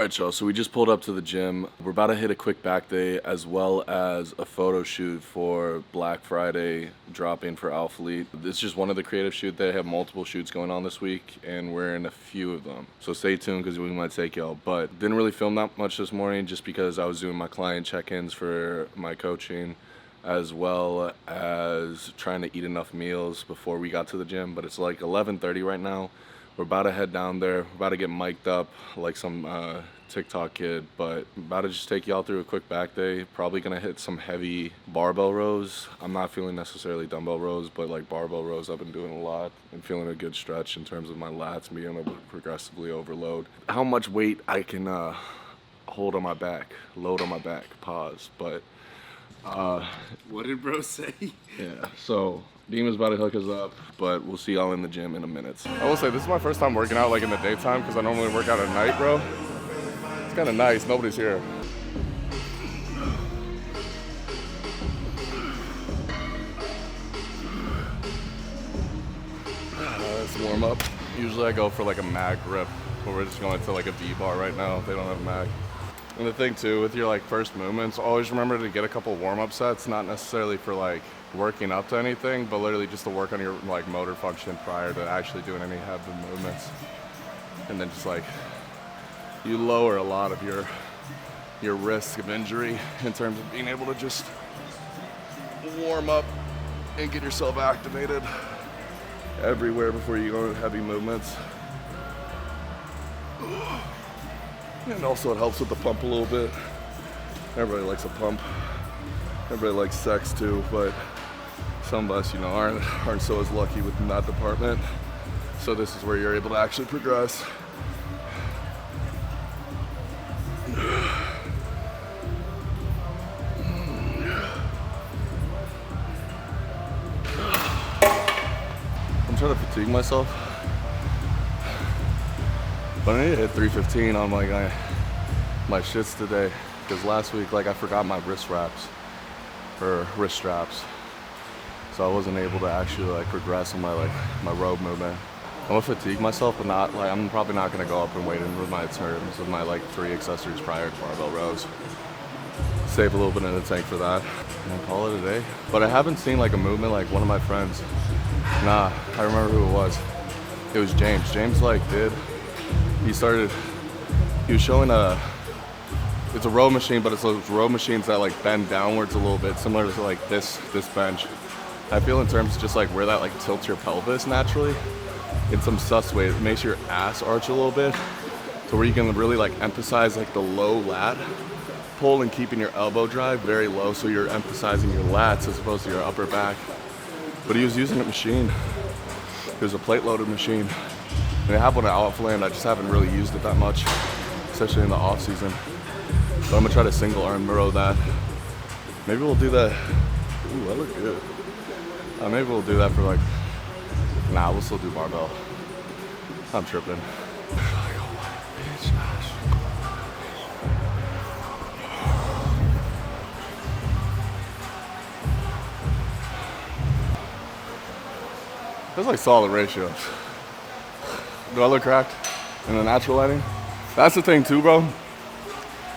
Alright, y'all, so we just pulled up to the gym. We're about to hit a quick back day as well as a photo shoot for Black Friday dropping for Alphalete. This is just one of the creative shoots. They have multiple shoots going on this week, and we're in a few of them. So stay tuned because we might take y'all. But didn't really film that much this morning just because I was doing my client check-ins for my coaching as well as trying to eat enough meals before we got to the gym. But it's like 11:30 right now. We're about to head down there. We're about to get mic'd up like some TikTok kid, but about to just take y'all through a quick back day. Probably gonna hit some heavy barbell rows. I'm not feeling necessarily dumbbell rows, but like barbell rows I've been doing a lot and feeling a good stretch in terms of my lats being able to progressively overload. How much weight I can hold on my back, load on my back, pause, but what did bro say? Yeah, so Demon's about to hook us up, but we'll see y'all in the gym in a minute. I will say, this is my first time working out like in the daytime because I normally work out at night, bro. It's kind of nice, nobody's here. Let's warm up. Usually I go for like a mag grip, but we're just going to like a V-bar right now. They don't have a mag. And the thing too, with your like first movements, always remember to get a couple warm-up sets, not necessarily for like working up to anything, but literally just to work on your like motor function prior to actually doing any heavy movements. And then just like, you lower a lot of your risk of injury in terms of being able to just warm up and get yourself activated everywhere before you go into heavy movements. And also it helps with the pump a little bit. Everybody likes a pump. Everybody likes sex too, but some of us, aren't so as lucky within that department. So this is where you're able to actually progress. I'm trying to fatigue myself, but I need to hit 315 on my shits today, because last week I forgot my wrist straps, so I wasn't able to actually progress on my row movement. I'm gonna fatigue myself, but not I'm probably not gonna go up and weight in with my terms with my 3 accessories prior to barbell rows. Save a little bit in the tank for that and call it a day. But I haven't seen a movement like one of my friends. Nah, I remember who it was. It was James. James he was showing it's a row machine, but it's those row machines that bend downwards a little bit, similar to this bench. I feel in terms of just where that tilts your pelvis naturally in some sus way. It makes your ass arch a little bit to where you can really emphasize the low lat pull and keeping your elbow drive very low, so you're emphasizing your lats as opposed to your upper back. But he was using a machine. It was a plate loaded machine. And I have one at Alphalete, and I just haven't really used it that much, especially in the off season. So I'm gonna try to single arm row that. Maybe we'll do that. Ooh, that look good. Maybe we'll do that for nah, we'll still do barbell. I'm tripping. That's solid ratios. Do I look cracked in the natural lighting? That's the thing too, bro.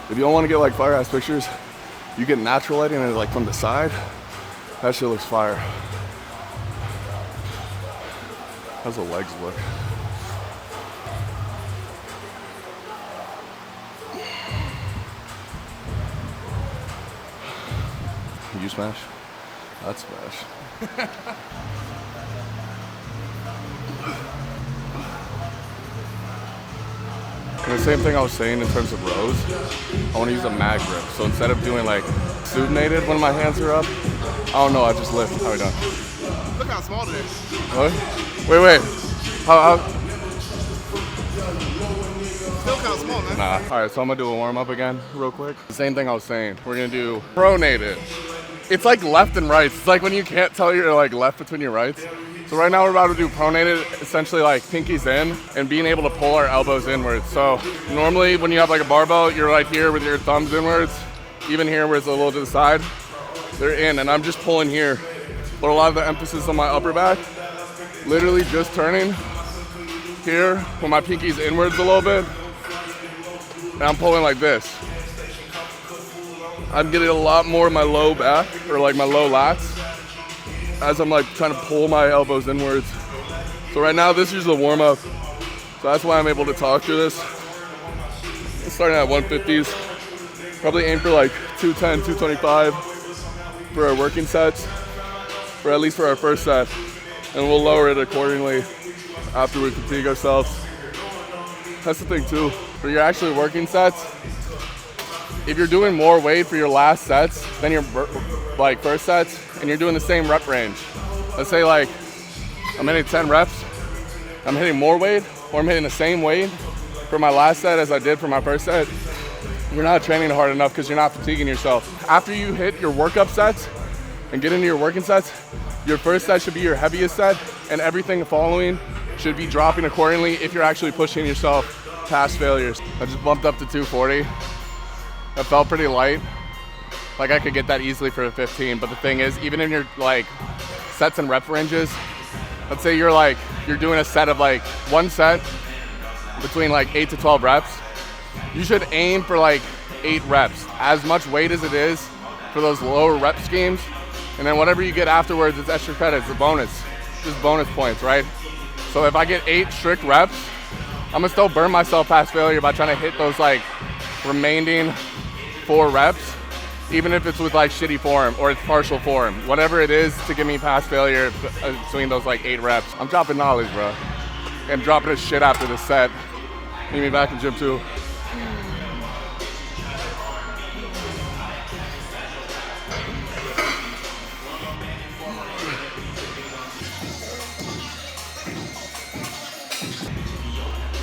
If you don't want to get fire ass pictures, you get natural lighting and it's from the side. That shit looks fire. How's the legs look? You smash? I'd smash. And the same thing I was saying in terms of rows, I want to use a mag grip. So instead of doing sudinated when my hands are up, I don't know, I just lift. How are we doing? Look how small it is. What? Wait. How? Still kind of small, man. Nah. All right, so I'm gonna do a warm up again real quick. The same thing I was saying. We're gonna do pronated. It's left and right. It's when you can't tell your left between your rights. So right now we're about to do pronated, essentially pinkies in and being able to pull our elbows inwards. So normally when you have a barbell, you're right here with your thumbs inwards. Even here where it's a little to the side, they're in, and I'm just pulling here. But a lot of the emphasis on my upper back, literally just turning here with my pinkies inwards a little bit and I'm pulling like this. I'm getting a lot more of my low back, or like my low lats, as I'm like trying to pull my elbows inwards. So right now, this is the warm up. So that's why I'm able to talk through this. Starting at 150s. Probably aim for like 210, 225 for our working sets, for at least for our first set. And we'll lower it accordingly after we fatigue ourselves. That's the thing too. For your actually working sets, if you're doing more weight for your last sets than your like first sets, and you're doing the same rep range, let's say like I'm hitting 10 reps, I'm hitting more weight, or I'm hitting the same weight for my last set as I did for my first set, you're not training hard enough because you're not fatiguing yourself. After you hit your workup sets and get into your working sets, your first set should be your heaviest set, and everything following should be dropping accordingly if you're actually pushing yourself past failures. I just bumped up to 240. That felt pretty light. Like I could get that easily for a 15, but the thing is, even in your like sets and rep ranges, let's say you're doing a set of like one set between like 8 to 12 reps, you should aim for like 8 reps, as much weight as it is for those lower rep schemes. And then whatever you get afterwards, it's extra credits, it's a bonus, just bonus points, right? So if I get 8 strict reps, I'm gonna still burn myself past failure by trying to hit those like remaining 4 reps, even if it's with like shitty form or it's partial form, whatever it is to get me past failure between those like 8 reps. I'm dropping knowledge, bro. I'm dropping this shit after the set. Meet me back in gym 2.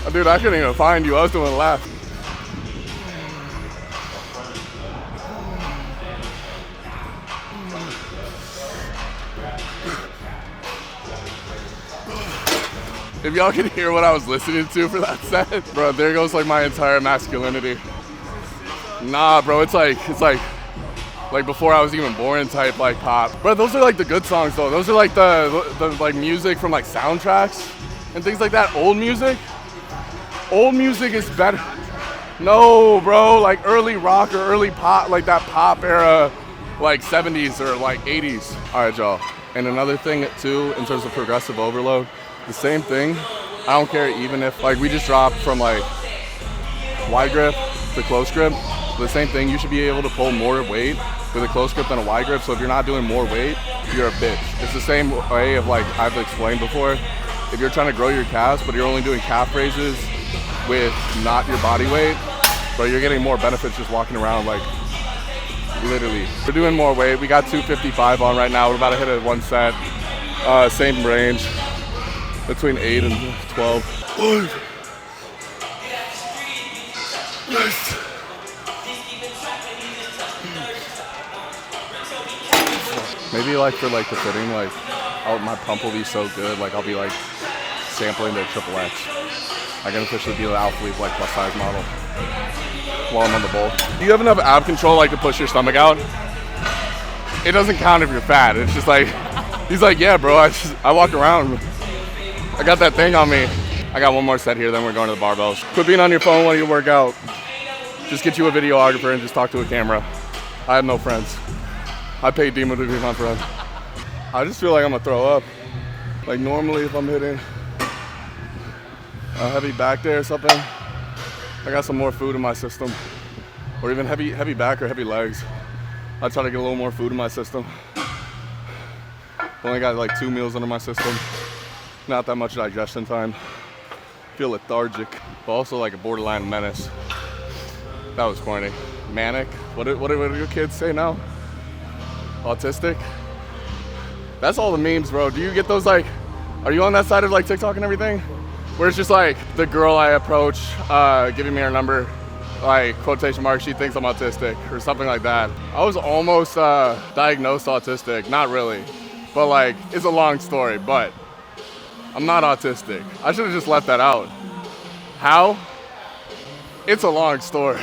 Oh, dude, I couldn't even find you. I was doing laps. If y'all can hear what I was listening to for that set, bro, there goes like my entire masculinity. Nah, bro, it's like before I was even born type like pop. Bro, those are like the good songs though. Those are like the like music from like soundtracks and things like that. Old music is better. No, bro, like early rock or early pop, like that pop era, like 70s or like 80s. All right, y'all. And another thing too, in terms of progressive overload, the same thing. I don't care even if like we just dropped from like wide grip to close grip. The same thing, you should be able to pull more weight with a close grip than a wide grip. So if you're not doing more weight, you're a bitch. It's the same way of like I've explained before. If you're trying to grow your calves, but you're only doing calf raises with not your body weight, but you're getting more benefits just walking around like literally. We're doing more weight. We got 255 on right now. We're about to hit it 1 set. Same range, between 8 and 12. Yes. Maybe like for like the fitting, like my pump will be so good, like I'll be like sampling the triple X. I can officially be the Alphalete like plus size model while I'm on the bowl. Do you have enough ab control like to push your stomach out? It doesn't count if you're fat. It's just like, he's like, yeah, bro, I walk around. I got that thing on me. I got 1 more set here, then we're going to the barbells. Quit being on your phone while you work out. Just get you a videographer and just talk to a camera. I have no friends. I paid Demo to be my friend. I just feel like I'm gonna throw up. Like normally if I'm hitting a heavy back day or something, I got some more food in my system. Or even heavy back or heavy legs. I try to get a little more food in my system. Only got like 2 meals under my system. Not that much digestion time. Feel lethargic, but also like a borderline menace. That was corny. Manic. What do your kids say now? Autistic. That's all the memes, bro. Do you get those like, are you on that side of like TikTok and everything? Where it's just like the girl I approach giving me her number, like quotation marks, she thinks I'm autistic or something like that. I was almost diagnosed autistic, not really, but like it's a long story, but I'm not autistic. I should have just left that out. How? It's a long story.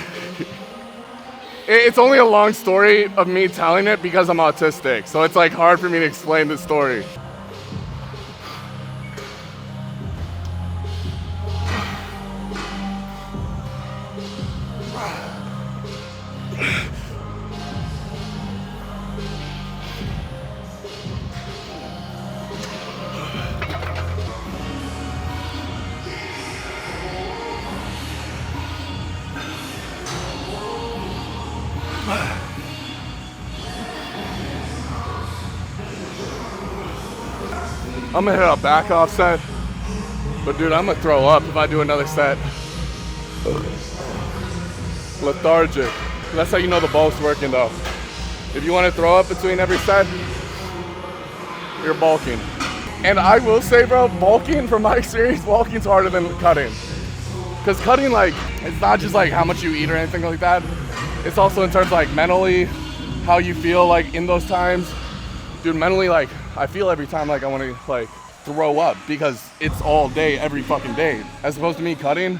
It's only a long story of me telling it because I'm autistic. So it's like hard for me to explain the story. I'm gonna hit a back off set. But dude, I'm gonna throw up if I do another set. Lethargic. That's how you know the bulk's working though. If you want to throw up between every set, you're bulking. And I will say, bro, bulking, from my experience, bulking's harder than cutting. Because cutting, like, it's not just like how much you eat or anything like that. It's also in terms of like mentally, how you feel like in those times. Dude, mentally, like, I feel every time like I want to like throw up because it's all day, every fucking day. As opposed to me cutting,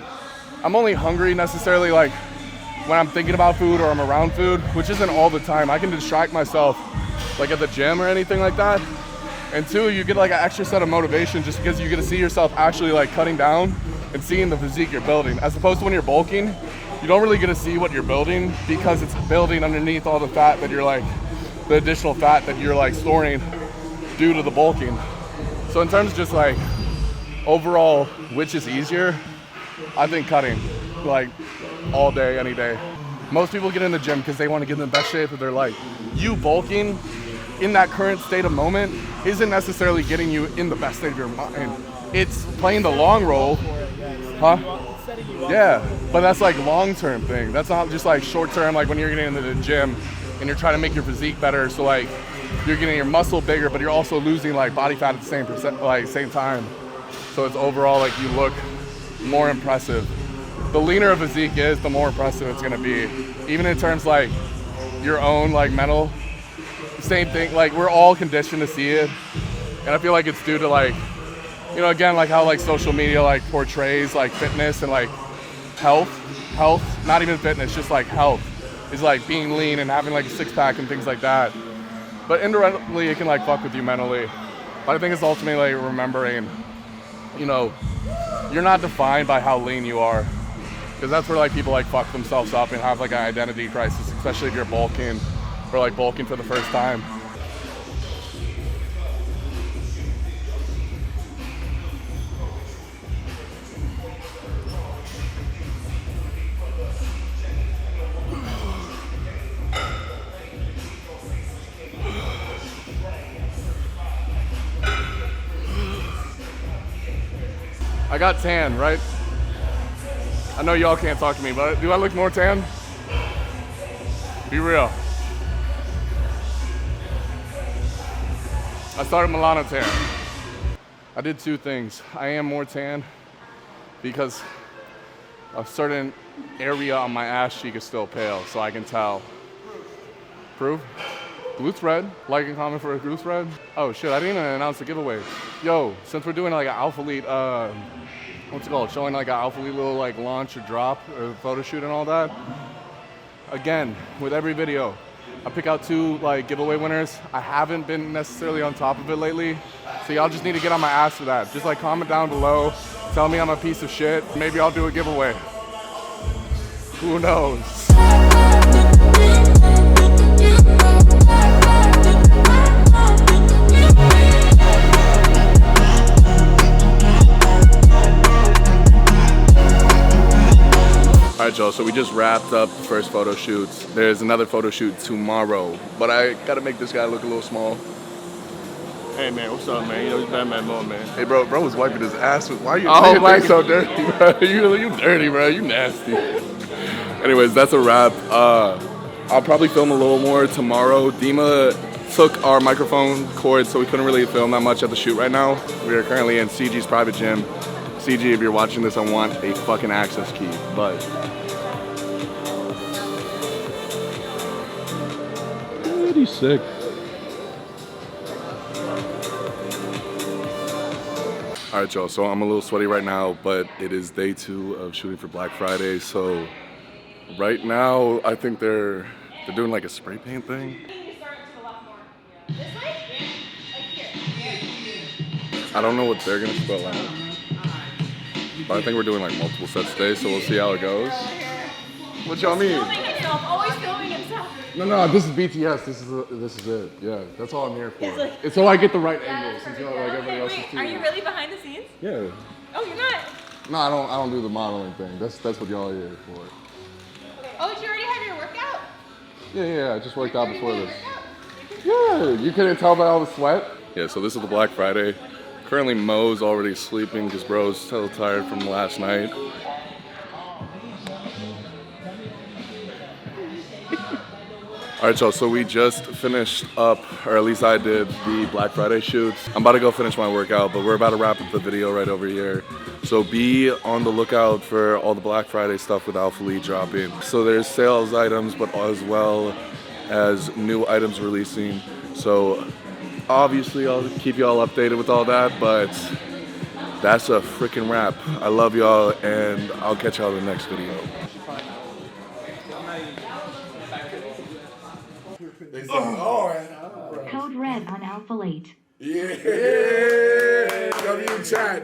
I'm only hungry necessarily like when I'm thinking about food or I'm around food, which isn't all the time. I can distract myself like at the gym or anything like that. And two, you get like an extra set of motivation just because you get to see yourself actually like cutting down and seeing the physique you're building. As opposed to when you're bulking, you don't really get to see what you're building because it's building underneath all the fat that you're like, the additional fat that you're like storing due to the bulking. So in terms of just like overall, which is easier, I think cutting, like all day, any day. Most people get in the gym because they want to get in the best shape of their life. You bulking in that current state of moment isn't necessarily getting you in the best state of your mind. It's playing the long role, huh? Yeah, but that's like long-term thing. That's not just like short-term, like when you're getting into the gym and you're trying to make your physique better. So like you're getting your muscle bigger, but you're also losing like body fat at the same time. So it's overall like you look more impressive. The leaner a physique is, the more impressive it's gonna be. Even in terms like your own like mental, same thing. Like we're all conditioned to see it, and I feel like it's due to like, you know, again, like how like social media like portrays like fitness and like health, not even fitness, just like health is like being lean and having like a six pack and things like that. But indirectly, it can like fuck with you mentally. But I think it's ultimately like remembering, you know, you're not defined by how lean you are. Because that's where like people like fuck themselves up and have like an identity crisis, especially if you're bulking or like bulking for the first time. I got tan, right? I know y'all can't talk to me, but do I look more tan? Be real. I started Milano tan. I did two things. I am more tan because a certain area on my ass cheek is still pale, so I can tell. Proof? Glue thread, like and comment for a glue thread. Oh shit, I didn't even announce the giveaway. Yo, since we're doing like an Alphalete, what's it called? Showing like an Alphalete little like launch or drop or photo shoot and all that. Again, with every video, I pick out two like giveaway winners. I haven't been necessarily on top of it lately, so y'all just need to get on my ass for that. Just like comment down below, tell me I'm a piece of shit. Maybe I'll do a giveaway. Who knows? All right, y'all, so we just wrapped up the first photo shoots. There's another photo shoot tomorrow, but I gotta make this guy look a little small. Hey man, what's up, man? You know, it's Batman Mo, man. Hey, bro was wiping his ass. Why are you like so dirty, bro? You dirty, bro. You nasty. Anyways, that's a wrap. I'll probably film a little more tomorrow. Dima took our microphone cord, so we couldn't really film that much at the shoot right now. We are currently in CG's private gym. CG, if you're watching this, I want a fucking access key, but pretty sick. All right, y'all, so I'm a little sweaty right now, but it is day 2 of shooting for Black Friday. So right now, I think they're doing like a spray paint thing. I don't know what they're gonna spell out. But I think we're doing like multiple sets today, so we'll see how it goes. What y'all mean? Filming himself, always filming himself. No, this is BTS. This is it. Yeah, that's all I'm here for. It's so I get the right angle since y'all like everybody else is too. Are you really behind the scenes? Yeah. Oh, you're not. No, I don't do the modeling thing. That's what y'all are here for. Oh, did you already have your workout? Yeah. I just worked out before this. Yeah, you couldn't tell by all the sweat. Yeah, so this is the Black Friday Currently, Mo's already sleeping because bro's still tired from last night. All right, so we just finished up, or at least I did, the Black Friday shoots. I'm about to go finish my workout, but we're about to wrap up the video right over here. So be on the lookout for all the Black Friday stuff with Alphalete dropping. So there's sales items, but as well as new items releasing. So obviously I'll keep y'all updated with all that, but that's a freaking wrap. I love y'all, and I'll catch y'all in the next video. Code red on Alphalete. Yeah. W chat.